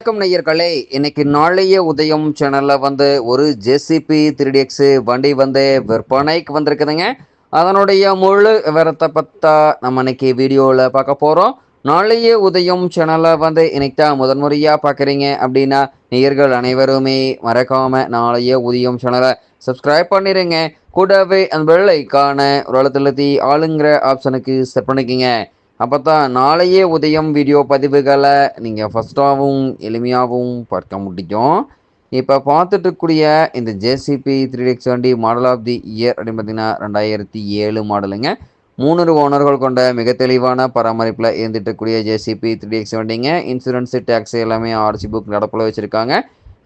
வணக்கம் நேயர்களே, இன்னைக்கு நாளைய உதயம் சேனல்ல ஒரு ஜேசிபி 3DX வண்டி விற்பனைக்கு வந்திருக்குதுங்க. அதனுடைய முழு விவரத்தை பத்தா நம்ம இன்னைக்கு வீடியோவில் பார்க்க போறோம். நாளைய உதயம் சேனலை இன்னைக்கு தான் முதன்முறையா பார்க்குறீங்க அப்படின்னா நேயர்கள் அனைவருமே மறக்காம நாளைய உதயம் சேனலை சப்ஸ்கிரைப் பண்ணிடுங்க. கூடவே அந்த பெல் ஐக்கான ஒரு அழுத்தழுத்தி ஆளுங்கிற ஆப்ஷனுக்கு செட் பண்ணிக்கங்க. அப்போ தான் நாளைய உதயம் வீடியோ பதிவுகளை நீங்கள் ஃபஸ்ட்டாகவும் எளிமையாகவும் பார்க்க முடியும். இப்போ பார்த்துட்டு இருக்கக்கூடிய இந்த ஜேசிபி 3DX வண்டி மாடல் ஆஃப் தி இயர் அப்படின்னு பார்த்தீங்கன்னா 2007 மாடலுங்க. 3 ஓனர்கள் கொண்ட மிக தெளிவான பராமரிப்பில் இருந்துட்டு இருக்கக்கூடிய ஜேசிபி 3DX வண்டிங்க. இன்சூரன்ஸு டேக்ஸ் எல்லாமே ஆர்சி புக் நடப்பில் வச்சுருக்காங்க.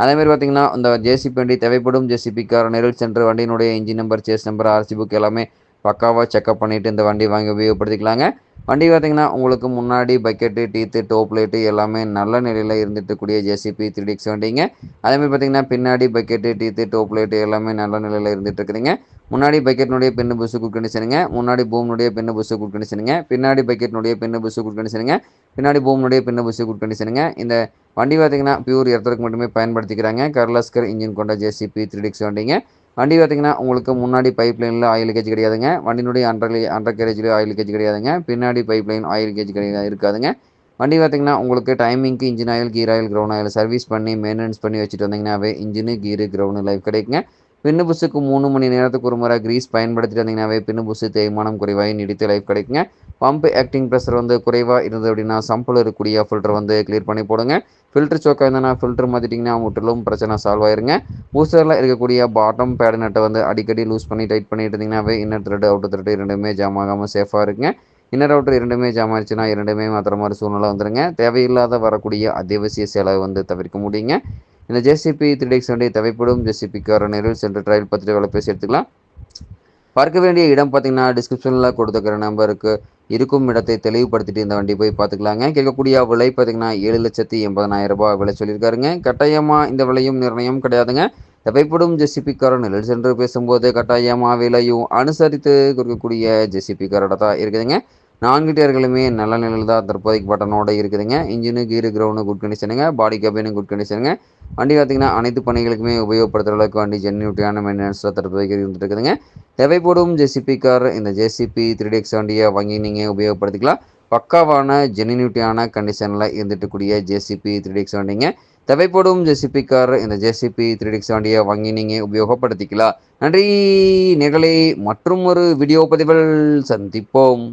அதேமாதிரி பார்த்தீங்கன்னா இந்த ஜேசிபி வண்டி தேவைப்படும் ஜேசிபிக்கார நெருள் சென்று வண்டியினுடைய engine number, chassis number, RC book எல்லாமே பக்காவாக செக்அப் பண்ணிவிட்டு இந்த வண்டி வாங்கி உபயோகப்படுத்திக்கலாங்க. வண்டி பார்த்திங்கன்னா உங்களுக்கு முன்னாடி பக்கெட்டு, டீத்து, டோப் லைட்டு எல்லாமே நல்ல நிலையில் இருந்துட்டுக்கூடிய ஜேசிபி 3DX வண்டிங்க. அதேமாதிரி பார்த்திங்கன்னா பின்னாடி பக்கெட்டு, டீத்து, டோப் லைட்டு எல்லாமே நல்ல நிலையில் இருந்துட்டு இருக்குதுங்க. முன்னாடி பக்கெட்னுடைய பின்னு புஷு குட் கண்டிஷனுங்க. முன்னாடி பூம்னுடைய பின்னு புஷு குட் கண்டிஷனுங்க. பின்னாடி பக்கெட்னுடைய பின்னு புஷு குட் கண்டிஷனுங்க. பின்னாடி பூம்னுடைய பின்னு புஷு குட் கண்டிஷனுங்க. இந்த வண்டி பார்த்திங்கன்னா பியூர் எர்த்தருக்கு மட்டுமே பயன்படுத்திக்கிறாங்க. கர்லாஸ்கர் இன்ஜின் கொண்ட ஜேசிபி 3DX வண்டிங்க. வண்டி பார்த்திங்கன்னா உங்களுக்கு முன்னாடி பைப் லைனில் ஆயில் லீக்கேஜ் கிடையாதுங்க. வண்டியினுடைய அண்டர் கேரேஜ்லேயும் ஆயில் லீக்கேஜ் கிடையாதுங்க. பின்னாடி பைப் லைன் ஆயில் லீக்கேஜ் இருக்காதுங்க. வண்டி பார்த்திங்கன்னா உங்களுக்கு டைமிங்க்கு engine oil, gear oil, ground oil service பண்ணி மெயின்டெனன்ஸ் பண்ணி வச்சுட்டு வந்தீங்கன்னாவே இன்ஜினு, கீரு, கிரவுண்டு லைஃப் கிடைக்குங்க. பின்னு புஷுக்கு 3 மணி நேரத்துக்கு ஒரு முறை கிரீஸ் பயன்படுத்திட்டு வந்தீங்கன்னாவே பின்னு புஷு தேய்மானம் குறைவாகி நீடித்து லைஃப் கிடைக்குங்க. பம்ப் ஆக்டிங் ப்ரெஷர் குறைவாக இருந்தது அப்படின்னா சம்பில் இருக்கக்கூடிய ஃபில்டர் கிளியர் பண்ணி போடுங்க. ஃபில்டர் சோக்காக இருந்ததுன்னா ஃபில்டர் மாற்றிட்டிங்கன்னா முற்றிலும் பிரச்சனை சால்வ் ஆயிருங்க. பூஸ்டரில் இருக்கக்கூடிய பாட்டம் பேடு நட்டை அடிக்கடி லூஸ் பண்ணி டைட் பண்ணிட்டு இருந்தீங்கன்னாவே இன்னர் த்ரெட், அவுட்டர் த்ரெட் இரண்டுமே ஜாம் ஆகாமல் சேஃபாக இருக்குங்க. இன்னர் அவுட்டர் இரண்டுமே ஜாம் ஆயிடுச்சுன்னா இரண்டுமே மாற்றுற மாதிரி சூழ்நிலை வந்துருங்க. தேவையில்லாத வரக்கூடிய அத்தியாவசிய செலவு தவிர்க்க முடியுங்க. இந்த ஜேசிபி 3DX வண்டி தேவைப்படும் ஜேசிபிக்கார நேரில் சென்று ட்ரையல் பார்த்துட்டு வேலை பேசி எடுத்துக்கலாம். பார்க்க வேண்டிய இடம் பார்த்தீங்கன்னா டிஸ்கிரிப்ஷனில் கொடுத்துக்கிற நம்பருக்கு இருக்கும் இடத்தை தெளிவுபடுத்திட்டு இந்த வண்டி போய் பார்த்துக்கலாங்க. கேட்கக்கூடிய விலை பார்த்தீங்கன்னா 7,80,000 ரூபாய் விலை சொல்லியிருக்காருங்க. கட்டாயமாக இந்த விலையும் நிர்ணயம் கிடையாதுங்க. தேவைப்படும் ஜேசிபிக்காரன் நிழல் சென்று பேசும்போது கட்டாயமாக விலையும் அனுசரித்து கொடுக்கக்கூடிய ஜேசிபிக்காரோட தான் இருக்குதுங்க. 4 டயர்களுமே நல்ல நிலையில் தான் தற்போதைக்கு பட்டனோட இருக்குதுங்க. Engine, gear, ground good கண்டிஷனுங்க. பாடி கேபினும் குட் கண்டிஷனுங்க. வண்டி பார்த்திங்கன்னா அனைத்து பணிகளுக்குமே உபயோகப்படுத்துகிற அளவுக்கு வண்டி ஜென்யூட்டியான மெயின்டெனன்ஸில் தற்போதைக்கு இருந்துட்டு இருக்குதுங்க. தேவைப்படும் ஜேசிபி கார் இந்த ஜேசிபி 3DX வண்டியை வாங்கி நீங்கள் உபயோகப்படுத்திக்கலாம். பக்காவான ஜென்யூட்டியான கண்டிஷனில் இருந்துட்டுக்கூடிய ஜேசிபி 3DX வண்டிங்க. தேவைப்படும் ஜேசிபி கார் இந்த ஜேசிபி 3DX வண்டியை வாங்கி நீங்கள் உபயோகப்படுத்திக்கலாம். நன்றி நேயர்களே, மற்றும் ஒரு வீடியோ பதிவில் சந்திப்போம்.